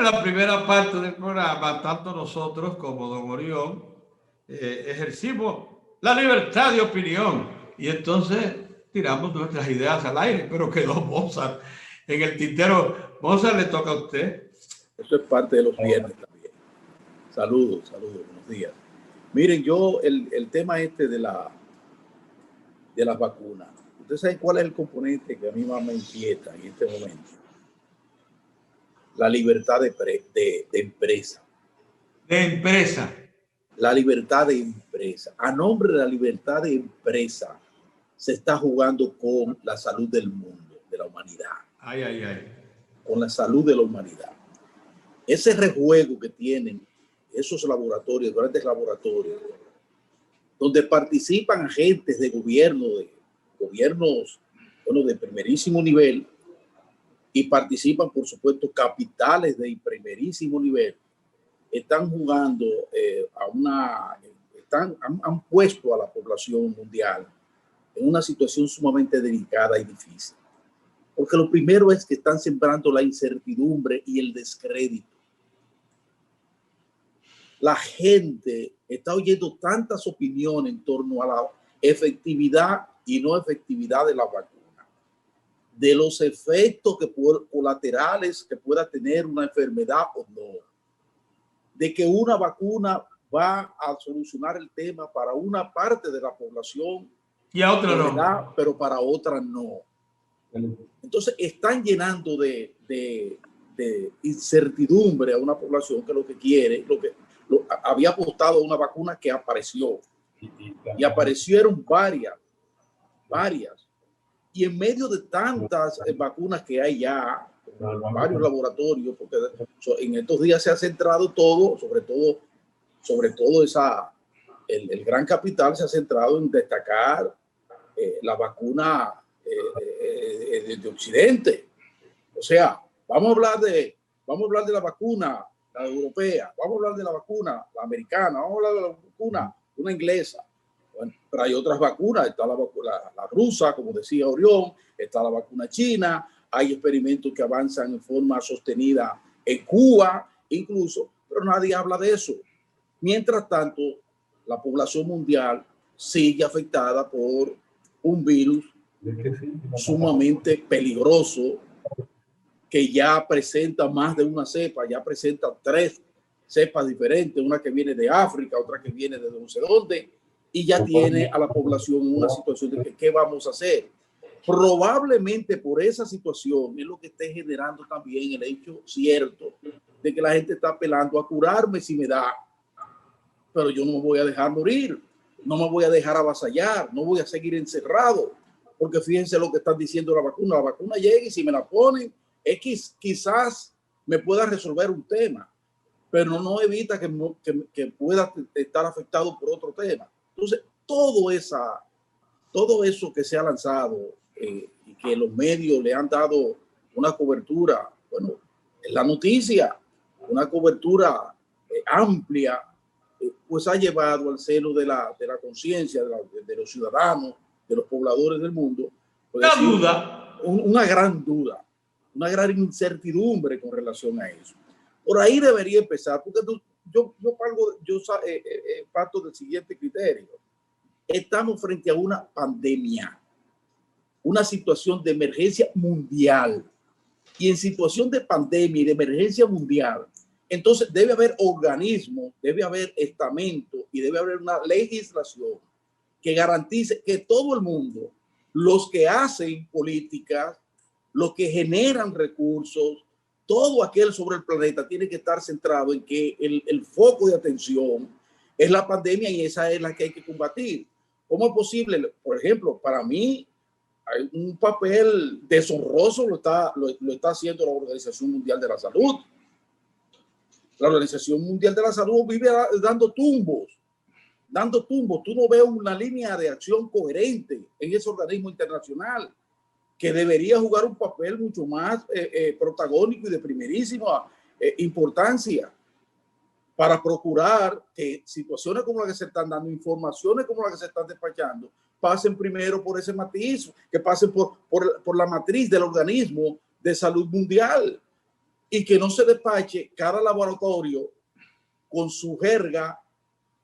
en la primera parte del programa, tanto nosotros como don Orión ejercimos la libertad de opinión y entonces tiramos nuestras ideas al aire, pero quedó Mozart en el tintero. Mozart, le toca a usted. Eso es parte de los viernes también. Saludos, buenos días. Miren, yo el tema este de las vacunas, ¿ustedes saben cuál es el componente que a mí más me inquieta en este momento? La libertad de empresa. De empresa. La libertad de empresa. A nombre de la libertad de empresa se está jugando con la salud del mundo, de la humanidad. Ay, ay, ay. Con la salud de la humanidad. Ese rejuego que tienen esos laboratorios, grandes laboratorios, donde participan agentes de gobierno, de gobiernos, bueno, de primerísimo nivel, y participan, por supuesto, capitales de primerísimo nivel, están jugando han puesto a la población mundial en una situación sumamente delicada y difícil. Porque lo primero es que están sembrando la incertidumbre y el descrédito. La gente está oyendo tantas opiniones en torno a la efectividad y no efectividad de la vacuna, de los efectos colaterales que pueda tener una enfermedad o no, de que una vacuna va a solucionar el tema para una parte de la población y a otra no, pero para otra no. Entonces están llenando de incertidumbre a una población que lo que quiere, había apostado a una vacuna que apareció y aparecieron varias. Y en medio de tantas vacunas que hay ya, varios laboratorios, porque en estos días se ha centrado todo, sobre todo el gran capital se ha centrado en destacar la vacuna de Occidente. O sea, vamos a hablar de la vacuna, la europea, vamos a hablar de la vacuna, la americana, vamos a hablar de la vacuna, una inglesa. Bueno, pero hay otras vacunas, está la rusa, como decía Orión, está la vacuna china, hay experimentos que avanzan en forma sostenida en Cuba, incluso, pero nadie habla de eso. Mientras tanto, la población mundial sigue afectada por un virus sumamente peligroso que ya presenta más de una cepa, ya presenta 3 cepas diferentes, una que viene de África, otra que viene de no sé dónde, y ya tiene a la población en una situación de que, ¿qué vamos a hacer? Probablemente por esa situación es lo que esté generando también el hecho cierto de que la gente está apelando a curarme si me da, pero yo no me voy a dejar morir, no me voy a dejar avasallar, no voy a seguir encerrado, porque fíjense lo que están diciendo la vacuna llega y si me la ponen, quizás me pueda resolver un tema, pero no evita que pueda estar afectado por otro tema. Entonces, todo eso que se ha lanzado y que los medios le han dado una cobertura, bueno, en la noticia, una cobertura amplia, pues ha llevado al seno de la conciencia de los ciudadanos, de los pobladores del mundo, una gran duda, una gran incertidumbre con relación a eso. Por ahí debería empezar, porque yo parto del siguiente criterio. Estamos frente a una pandemia, una situación de emergencia mundial. Y en situación de pandemia y de emergencia mundial, entonces debe haber organismos, debe haber estamentos y debe haber una legislación que garantice que todo el mundo, los que hacen políticas, los que generan recursos, todo aquel sobre el planeta tiene que estar centrado en que el foco de atención es la pandemia y esa es la que hay que combatir. ¿Cómo es posible? Por ejemplo, para mí hay un papel deshonroso lo está haciendo la Organización Mundial de la Salud. La Organización Mundial de la Salud vive dando tumbos. Tú no ves una línea de acción coherente en ese organismo internacional que debería jugar un papel mucho más protagónico y de primerísima importancia para procurar que situaciones como las que se están dando, informaciones como las que se están despachando, pasen primero por ese matiz, que pasen por la matriz del organismo de salud mundial. y que no se despache cada laboratorio con su jerga,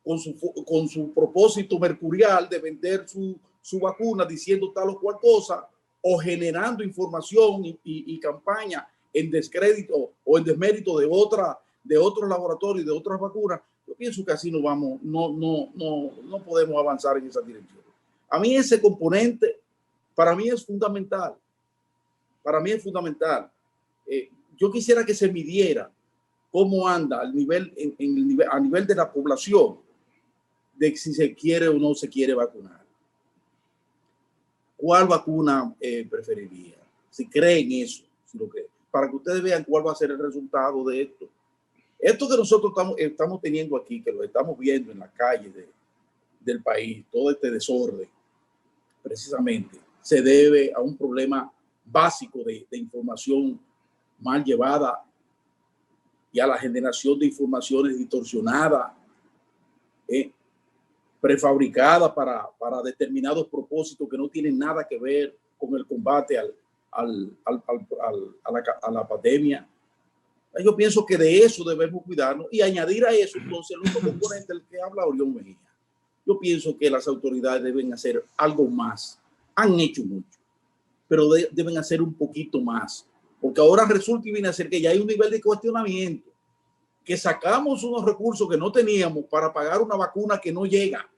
con su propósito mercurial de vender su vacuna diciendo tal o cual cosa, o generando información y campaña en descrédito o en desmérito de otros laboratorios, de otras vacunas. Yo pienso que así no podemos avanzar en esa dirección. A mí ese componente, para mí es fundamental. Para mí es fundamental. Yo quisiera que se midiera cómo anda a nivel de la población, de si se quiere o no se quiere vacunar. ¿Cuál vacuna preferiría? Si creen eso, si lo creen, para que ustedes vean cuál va a ser el resultado de esto. Esto que nosotros estamos teniendo aquí, que lo estamos viendo en la calle del país, todo este desorden, precisamente, se debe a un problema básico de información mal llevada y a la generación de informaciones distorsionadas, prefabricadas para determinados propósitos que no tienen nada que ver con el combate a la pandemia. Yo pienso que de eso debemos cuidarnos y añadir a eso entonces el otro componente del que habla Orión Mejía. Yo pienso que las autoridades deben hacer algo más. Han hecho mucho, pero deben hacer un poquito más, porque ahora resulta y viene a ser que ya hay un nivel de cuestionamiento, que sacamos unos recursos que no teníamos para pagar una vacuna que no llega.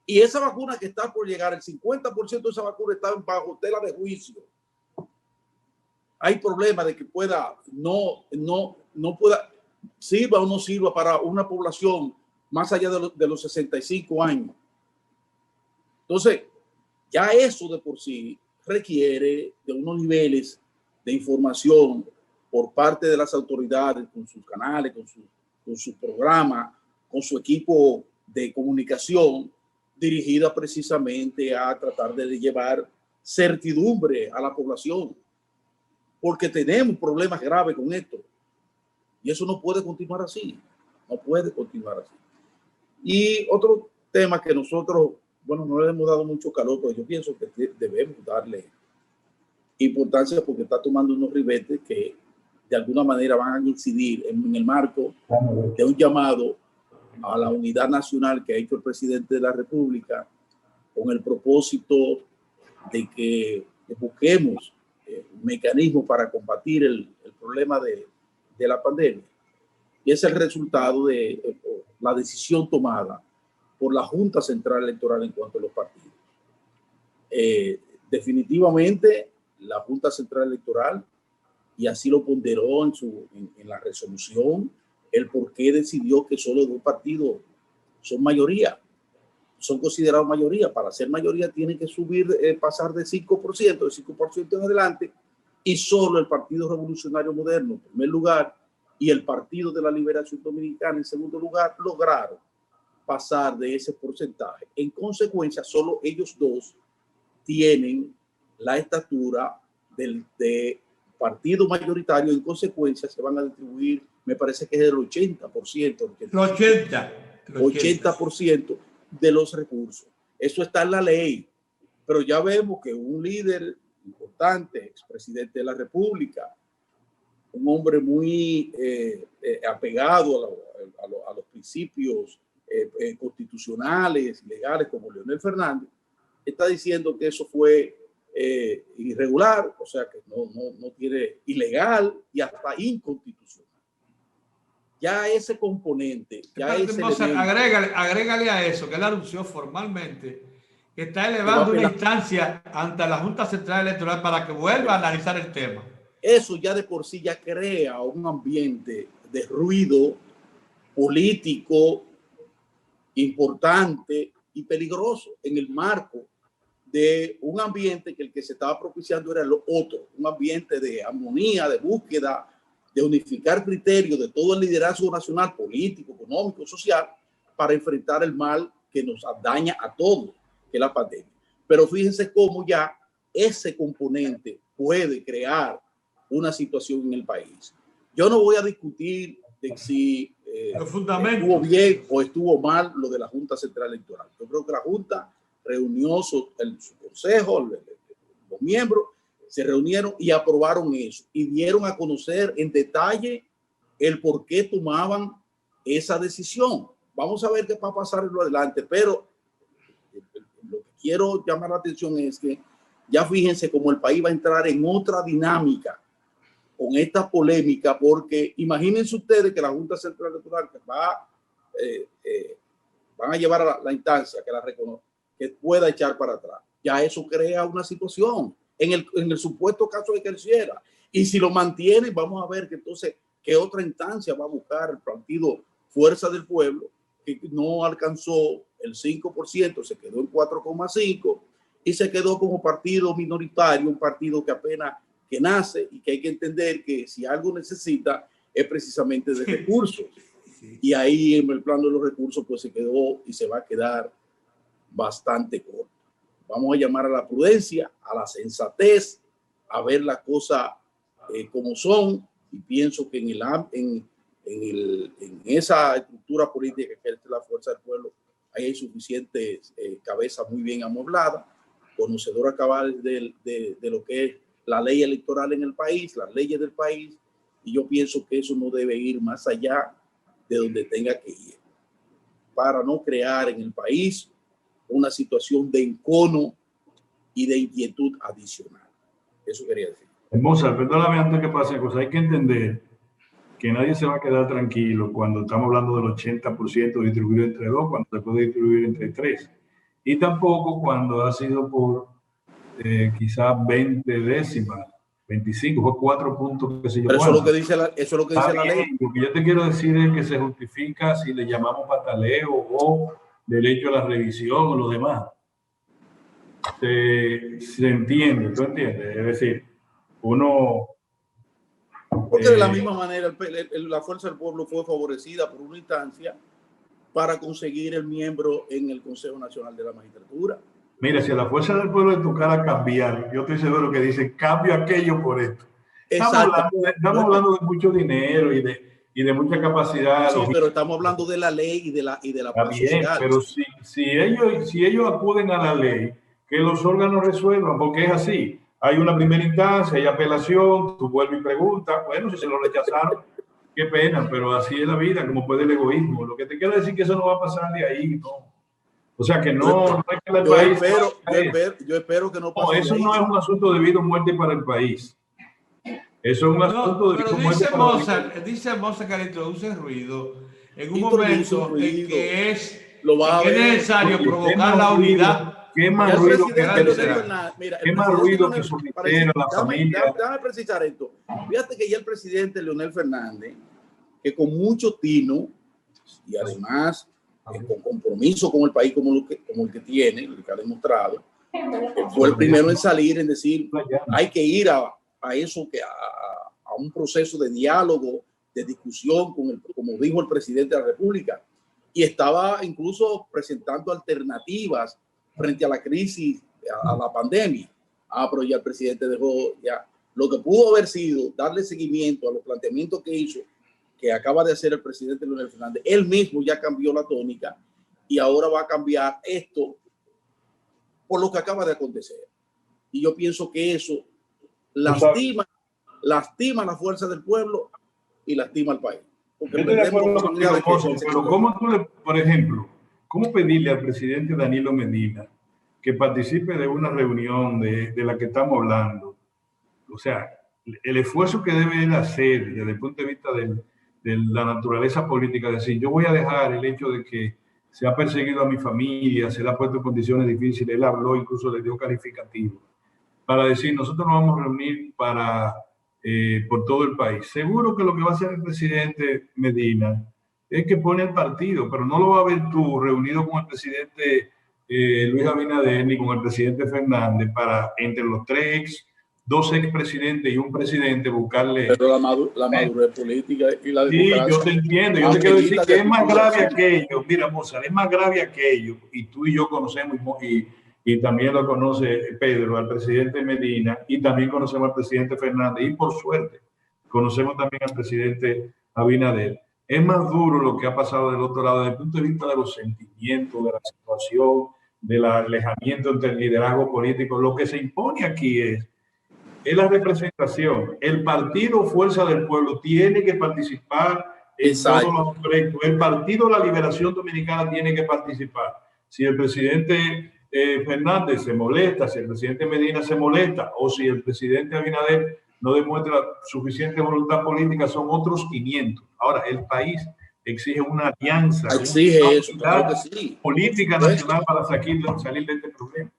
Y esa vacuna que está por llegar, el 50% de esa vacuna está bajo tela de juicio. Hay problemas de que no pueda, sirva o no sirva para una población más allá de los 65 años. Entonces, ya eso de por sí requiere de unos niveles de información por parte de las autoridades, con sus canales, con su programa, con su equipo de comunicación, dirigida precisamente a tratar de llevar certidumbre a la población, porque tenemos problemas graves con esto y eso no puede continuar así, no puede continuar así. Y otro tema que nosotros, bueno, no le hemos dado mucho calor, pero yo pienso que debemos darle importancia porque está tomando unos ribetes que de alguna manera van a incidir en el marco de un llamado a la unidad nacional que ha hecho el presidente de la República con el propósito de que busquemos un mecanismo para combatir el problema de la pandemia. Y es el resultado de la decisión tomada por la Junta Central Electoral en cuanto a los partidos. Definitivamente, la Junta Central Electoral, y así lo ponderó en la resolución, el por qué decidió que solo dos partidos son mayoría, son considerados mayoría. Para ser mayoría tiene que subir, pasar de 5% en adelante, y solo el Partido Revolucionario Moderno en primer lugar y el Partido de la Liberación Dominicana en segundo lugar lograron pasar de ese porcentaje. En consecuencia, solo ellos dos tienen la estatura de partido mayoritario. En consecuencia, se van a distribuir, me parece que es el 80%. El 80% de los recursos. Eso está en la ley. Pero ya vemos que un líder importante, expresidente de la República, un hombre muy apegado a los principios constitucionales, legales, como Leonel Fernández, está diciendo que eso fue irregular, o sea que no tiene, ilegal y hasta inconstitucional. Ya ese componente, ya ese agrégale a eso que él anunció formalmente que está elevando una instancia ante la Junta Central Electoral para que vuelva a analizar el tema. Eso ya de por sí ya crea un ambiente de ruido político importante y peligroso en el marco de un ambiente que el que se estaba propiciando era lo otro, un ambiente de armonía, de búsqueda, de unificar criterios de todo el liderazgo nacional, político, económico, social, para enfrentar el mal que nos daña a todos, que es la pandemia. Pero fíjense cómo ya ese componente puede crear una situación en el país. Yo no voy a discutir de si estuvo bien o estuvo mal lo de la Junta Central Electoral. Yo creo que la Junta reunió su consejo, los miembros, se reunieron y aprobaron eso y dieron a conocer en detalle el por qué tomaban esa decisión. Vamos a ver qué va a pasar en lo adelante, pero lo que quiero llamar la atención es que ya fíjense cómo el país va a entrar en otra dinámica con esta polémica, porque imagínense ustedes que la Junta Central Electoral van a llevar a la instancia que la reconozca, que pueda echar para atrás. Ya eso crea una situación en el supuesto caso de que él hiciera. Y si lo mantienen, vamos a ver que entonces qué otra instancia va a buscar el partido Fuerza del Pueblo, que no alcanzó el 5%, se quedó en 4,5% y se quedó como partido minoritario, un partido que apenas que nace y que hay que entender que si algo necesita es precisamente de recursos. Y ahí en el plano de los recursos pues se quedó y se va a quedar bastante corto. Vamos a llamar a la prudencia, a la sensatez, a ver las cosas como son, y pienso que en esa estructura política que es la Fuerza del Pueblo hay suficientes cabezas muy bien amobladas, conocedoras cabales de lo que es la ley electoral en el país, las leyes del país, y yo pienso que eso no debe ir más allá de donde tenga que ir, para no crear en el país una situación de encono y de inquietud adicional. Eso quería decir. Mozart, perdóname antes que pase cosa, hay que entender que nadie se va a quedar tranquilo cuando estamos hablando del 80% distribuido entre dos, cuando se puede distribuir entre tres. Y tampoco cuando ha sido por quizás 20 décimas, 25 o 4 puntos, qué sé yo. Pero eso es lo que dice la ley. Lo que yo te quiero decir es que se justifica si le llamamos pataleo o derecho a la revisión o lo demás. Se entiende, ¿tú entiendes? Es decir, uno... Porque de la misma manera la Fuerza del Pueblo fue favorecida por una instancia para conseguir el miembro en el Consejo Nacional de la Magistratura. Mira, si a la Fuerza del Pueblo le tocara cambiar, yo estoy seguro que dicen cambio aquello por esto. Estamos hablando de mucho dinero y de mucha capacidad. Sí, pero estamos hablando de la ley y de la paz social. Pero si ellos acuden a la ley, que los órganos resuelvan, porque es así. Hay una primera instancia, hay apelación, tú vuelves y preguntas, bueno, si se lo rechazaron, qué pena, pero así es la vida, como puede el egoísmo. Lo que te quiero decir es que eso no va a pasar de ahí, ¿no? O sea que no es que el país... Yo espero que no pase. No, eso no es un asunto de vida o muerte para el país. Eso es un asunto de vida o muerte para el país. Dice Mozart que le introduce ruido en un momento en que es necesario provocar la unidad. ¿Qué más ruido que someter a la familia? Déjame precisar esto. Fíjate que ya el presidente Leonel Fernández, que con mucho tino y además con compromiso con el país como el que tiene, el que ha demostrado, fue el primero en salir en decir hay que ir a eso, a un proceso de diálogo, de discusión, como dijo el presidente de la República, y estaba incluso presentando alternativas frente a la crisis, a la pandemia. Pero ya el presidente dejó ya lo que pudo haber sido darle seguimiento a los planteamientos que hizo, que acaba de hacer el presidente Leonel Fernández. Él mismo ya cambió la tónica y ahora va a cambiar esto por lo que acaba de acontecer. Y yo pienso que eso lastima a la Fuerza del Pueblo y lastima al país. Porque pero ¿cómo tú por ejemplo, cómo pedirle al presidente Danilo Medina que participe de una reunión de la que estamos hablando? O sea, el esfuerzo que debe hacer desde el punto de vista de la naturaleza política, es decir, yo voy a dejar el hecho de que se ha perseguido a mi familia, se le ha puesto en condiciones difíciles, él habló, incluso le dio calificativo, para decir, nosotros nos vamos a reunir por todo el país. Seguro que lo que va a hacer el presidente Medina es que pone el partido, pero no lo va a ver tú reunido con el presidente Luis Abinader ni con el presidente Fernández para, entre los dos expresidentes y un presidente, buscarle... Pero la madurez política y la democracia... Sí, yo te entiendo. Yo te quiero decir que es más grave aquello. Mira, Mozart, es más grave aquello. Y tú y yo conocemos, y también lo conoce Pedro, al presidente Medina, y también conocemos al presidente Fernández, y por suerte conocemos también al presidente Abinader. Es más duro lo que ha pasado del otro lado, desde el punto de vista de los sentimientos, de la situación, del alejamiento entre el liderazgo político. Lo que se impone aquí es es la representación. El partido Fuerza del Pueblo tiene que participar en todos los proyectos. El Partido La Liberación Dominicana tiene que participar. Si el presidente Fernández se molesta, si el presidente Medina se molesta, o si el presidente Abinader no demuestra suficiente voluntad política, son otros 500. Ahora, el país exige una alianza, exige eso, claro que sí, política nacional para salir de este problema.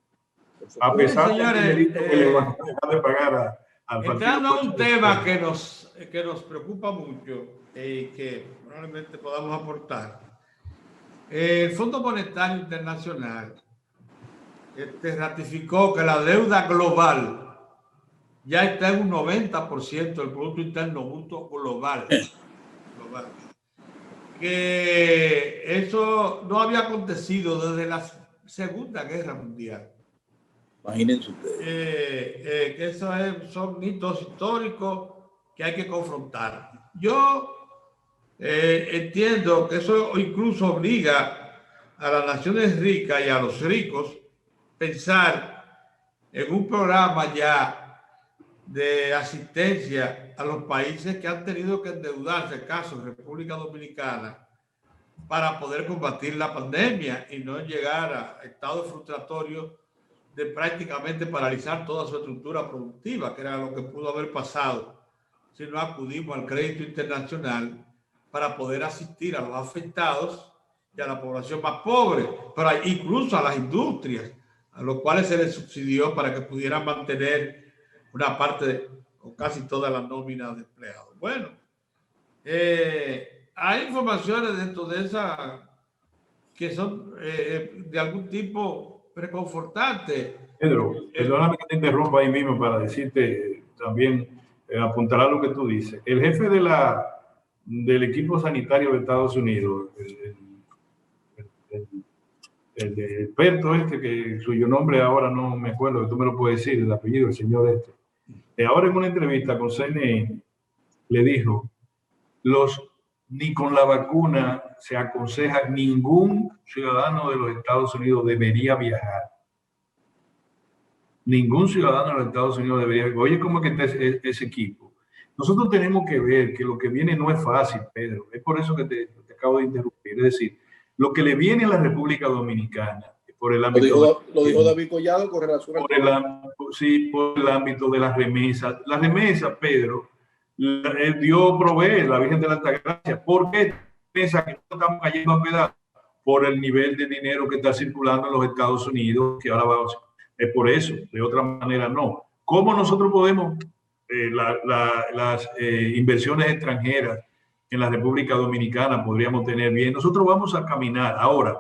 A pesar de que le van a dejar de pagar al partido. Entrando a un tema que nos preocupa mucho y que probablemente podamos aportar. El Fondo Monetario Internacional ratificó que la deuda global ya está en un 90% del Producto Interno Bruto global. Que eso no había acontecido desde la Segunda Guerra Mundial. Imagínense ustedes. Que eso son mitos históricos que hay que confrontar. Yo entiendo que eso incluso obliga a las naciones ricas y a los ricos pensar en un programa ya de asistencia a los países que han tenido que endeudarse, caso República Dominicana, para poder combatir la pandemia y no llegar a estados frustratorios de prácticamente paralizar toda su estructura productiva, que era lo que pudo haber pasado si no acudimos al crédito internacional para poder asistir a los afectados y a la población más pobre, pero incluso a las industrias, a los cuales se les subsidió para que pudieran mantener una parte o casi toda la nómina de empleados. Bueno, hay informaciones dentro de esa que son de algún tipo reconfortante. Pedro, perdóname que te interrumpa ahí mismo para decirte también, apuntar a lo que tú dices. El jefe del equipo sanitario de Estados Unidos, el experto cuyo nombre ahora no me acuerdo, tú me lo puedes decir, el apellido del señor ahora en una entrevista con CNN le dijo, ni con la vacuna se aconseja, ningún ciudadano de los Estados Unidos debería viajar. Ningún ciudadano de los Estados Unidos debería viajar. Oye, ¿cómo es que está ese equipo? Nosotros tenemos que ver que lo que viene no es fácil, Pedro. Es por eso que te acabo de interrumpir. Es decir, lo que le viene a la República Dominicana por el ámbito... Lo dijo David Collado con relación por el ámbito de las remesas. Las remesas, Pedro, Dios provee, la Virgen de la Altagracia. ¿Por qué remesas que no estamos cayendo a pedazos? Por el nivel de dinero que está circulando en los Estados Unidos, que ahora vamos... Es por eso, de otra manera no. ¿Cómo nosotros podemos, las inversiones extranjeras en la República Dominicana podríamos tener bien? Nosotros vamos a caminar. Ahora,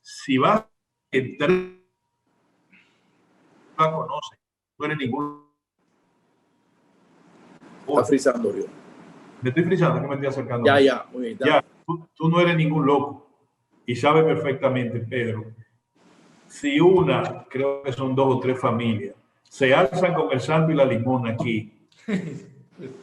si vas a entrar, no la conoces, no eres ningún... Está frisando, Río. Me estoy frisando, que me estoy acercando. Ya, muy bien. Ya, tú no eres ningún loco y sabes perfectamente, Pedro, si creo que son 2 o 3 familias, se alzan con el santo y la limón aquí,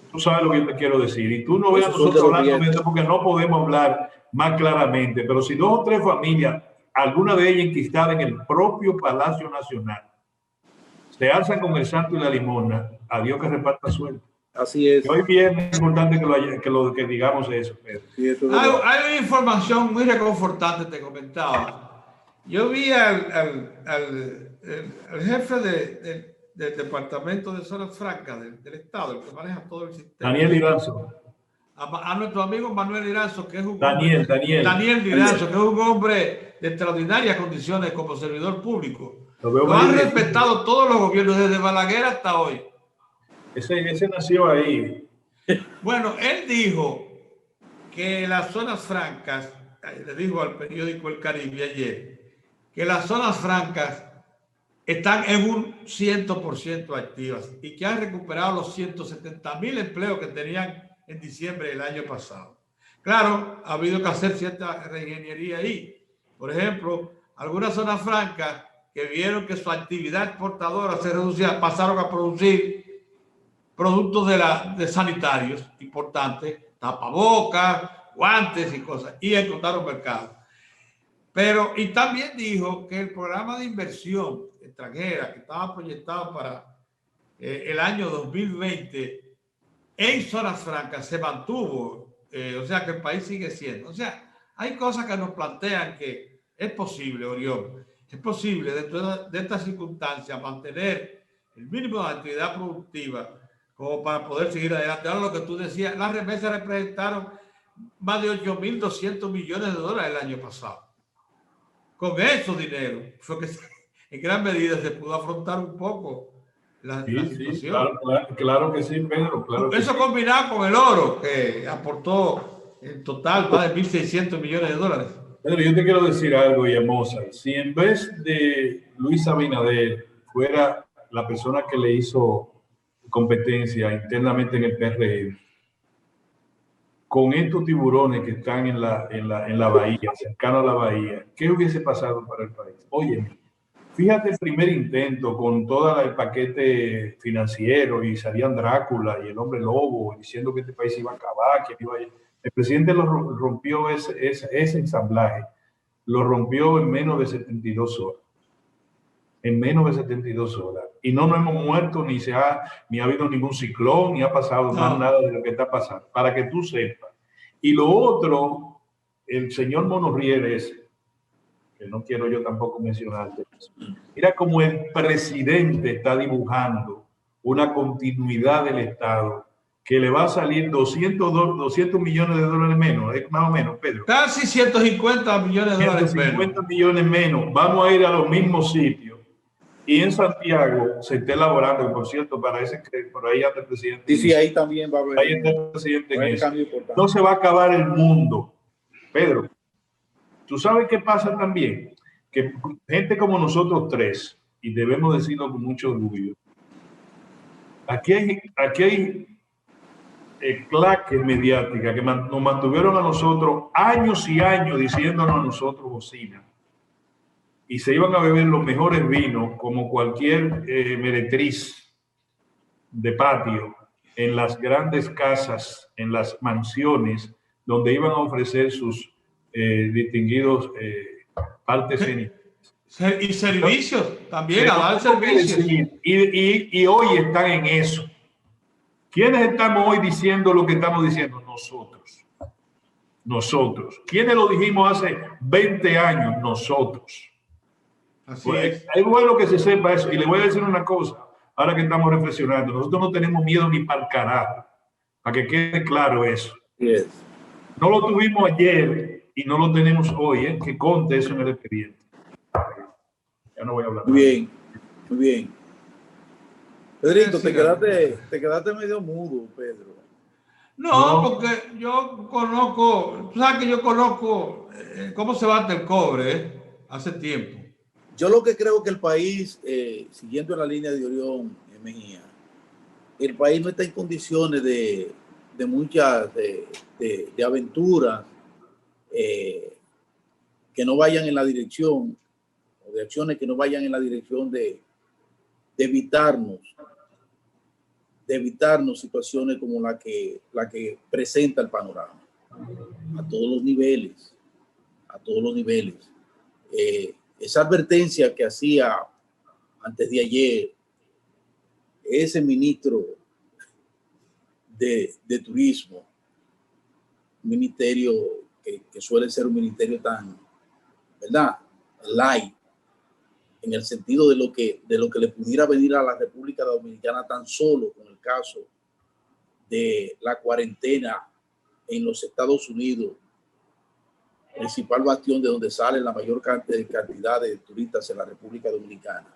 tú sabes lo que yo te quiero decir. Y tú no veas nosotros hablando de esto porque no podemos hablar más claramente, pero si 2 o 3 familias, alguna de ellas enquistada en el propio Palacio Nacional, se alzan con el santo y la limona, a Dios que reparta suerte. Así es. Hoy bien es importante que digamos eso, Pedro. Sí, eso es hay una información muy reconfortante, te comentaba. Yo vi al jefe del Departamento de Zonas Francas del Estado, el que maneja todo el sistema. Daniel Liranzo. A nuestro amigo Manuel Liranzo, que es un Daniel Liranzo, que es un hombre de extraordinarias condiciones como servidor público. Lo han respetado todos los gobiernos, desde Balaguer hasta hoy. Ese nació ahí. Bueno, él dijo que las zonas francas, le dijo al periódico El Caribe ayer, que las zonas francas están en un 100% activas y que han recuperado los 170,000 empleos que tenían en diciembre del año pasado. Claro, ha habido que hacer cierta reingeniería ahí. Por ejemplo, algunas zonas francas que vieron que su actividad exportadora se reducía, pasaron a producir productos de sanitarios importantes, tapabocas, guantes y cosas, y encontraron mercado. Pero, y también dijo que el programa de inversión extranjera que estaba proyectado para el año 2020 en zonas francas se mantuvo, o sea que el país sigue siendo. O sea, hay cosas que nos plantean que es posible, Orión, es posible dentro de estas circunstancias mantener el mínimo de actividad productiva como para poder seguir adelante. Ahora lo que tú decías, las remesas representaron más de 8.200 millones de dólares el año pasado. Con esos dinero fue que en gran medida se pudo afrontar un poco la situación. Sí, claro que sí, Pedro. Claro eso sí. Combinado con el oro, que aportó en total más de 1.600 millones de dólares. Pedro, yo te quiero decir algo, Yamosa. Si en vez de Luis Abinader fuera la persona que le hizo competencia internamente en el PRM, con estos tiburones que están en la bahía, cercano a la bahía, ¿qué hubiese pasado para el país? Óyeme, fíjate el primer intento con todo el paquete financiero y salían Drácula y el hombre lobo diciendo que este país iba a acabar, que iba a... El presidente lo rompió ese ensamblaje, lo rompió en menos de 72 horas. En menos de 72 horas. Y no nos hemos muerto, ni ha habido ningún ciclón, ni ha pasado más nada de lo que está pasando, para que tú sepas. Y lo otro, el señor Monorrieles, que no quiero yo tampoco mencionarte, mira cómo el presidente está dibujando una continuidad del Estado que le va a salir 200 millones de dólares menos, más o menos, Pedro. Casi 150 millones de dólares 150 millones menos. Vamos a ir a los mismos sitios. Y en Santiago se está elaborando, y por cierto, parece que por ahí anda el presidente. Sí, ahí también va a haber. Ahí está el presidente en eso. Cambio importante. No se va a acabar el mundo. Pedro, ¿tú sabes qué pasa también? Que gente como nosotros tres, y debemos decirlo con mucho orgullo, aquí hay claques mediáticas que nos mantuvieron a nosotros años y años diciéndonos a nosotros bocina. Y se iban a beber los mejores vinos, como cualquier meretriz de patio, en las grandes casas, en las mansiones, donde iban a ofrecer sus distinguidos partes cénicas. Y servicios también, a dar servicios. Y hoy están en eso. ¿Quiénes estamos hoy diciendo lo que estamos diciendo? Nosotros. ¿Quiénes lo dijimos hace 20 años? Nosotros. Así pues, es bueno que se sepa eso. Y le voy a decir una cosa, ahora que estamos reflexionando. Nosotros no tenemos miedo ni para el carajo, para que quede claro eso. Yes. No lo tuvimos ayer y no lo tenemos hoy, que conte eso en el expediente. Ya no voy a hablar. Muy bien, muy bien. Pedrito, te quedaste medio mudo, Pedro. No, porque yo conozco, tú sabes que yo conozco cómo se bate el cobre hace tiempo. Yo lo que creo que el país, siguiendo la línea de Orión Mejía, el país no está en condiciones de muchas de aventuras que no vayan en la dirección, o de acciones que no vayan en la dirección de evitarnos situaciones como la que presenta el panorama a todos los niveles, esa advertencia que hacía antes de ayer ese ministro de turismo, un ministerio que suele ser un ministerio tan, ¿verdad?, light, en el sentido de lo que le pudiera venir a la República Dominicana tan solo con el caso de la cuarentena en los Estados Unidos, principal bastión de donde sale la mayor cantidad de turistas en la República Dominicana.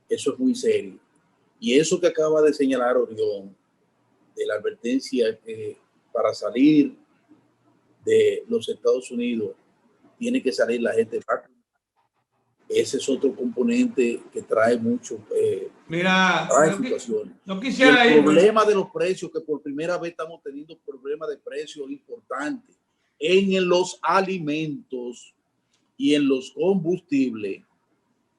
Eso es muy serio. Y eso que acaba de señalar Orión, de la advertencia que para salir de los Estados Unidos tiene que salir la gente vacunada. Ese es otro componente que trae mucho. Mira, situaciones. No quisiera el problema de los precios, que por primera vez estamos teniendo problemas de precios importantes en los alimentos y en los combustibles.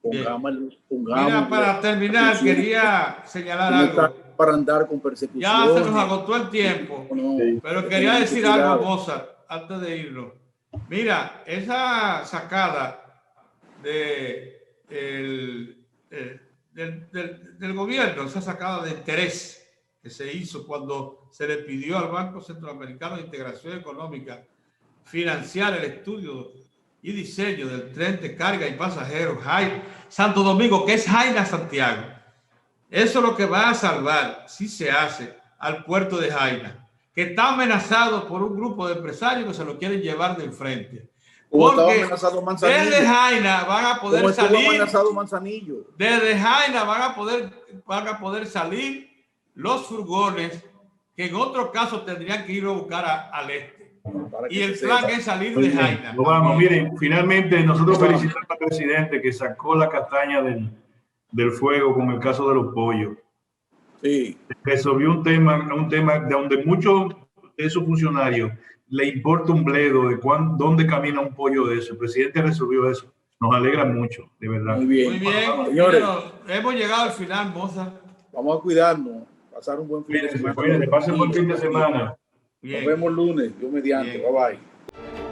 Mira, para terminar, quería señalar algo. Para andar con persecución. Ya se nos agotó el tiempo, pero quería decir algo, Mozart, antes de irnos. Mira, esa sacada del del gobierno, esa sacada de interés que se hizo cuando se le pidió al Banco Centroamericano de Integración Económica financiar el estudio y diseño del tren de carga y pasajeros Santo Domingo, que es Jaina Santiago. Eso es lo que va a salvar, si se hace, al puerto de Jaina, que está amenazado por un grupo de empresarios que se lo quieren llevar de enfrente. Porque desde Jaina van a poder salir. Desde Jaina van a poder salir los furgones que en otro caso tendrían que ir a buscar al este. Y el plan es salir de Jaina. Vamos, miren, finalmente nosotros felicitamos al presidente que sacó la castaña del fuego con el caso de los pollos. Sí. Resolvió un tema de donde muchos de esos funcionarios le importa un bledo de dónde camina un pollo de eso. El presidente resolvió eso. Nos alegra mucho, de verdad. Muy bien. Muy bien. Señores, hemos llegado al final, Moza. Vamos a cuidarnos, pasar un buen fin de semana. Pasen un buen fin de semana. Nos vemos lunes, Dios mediante. Bye bye.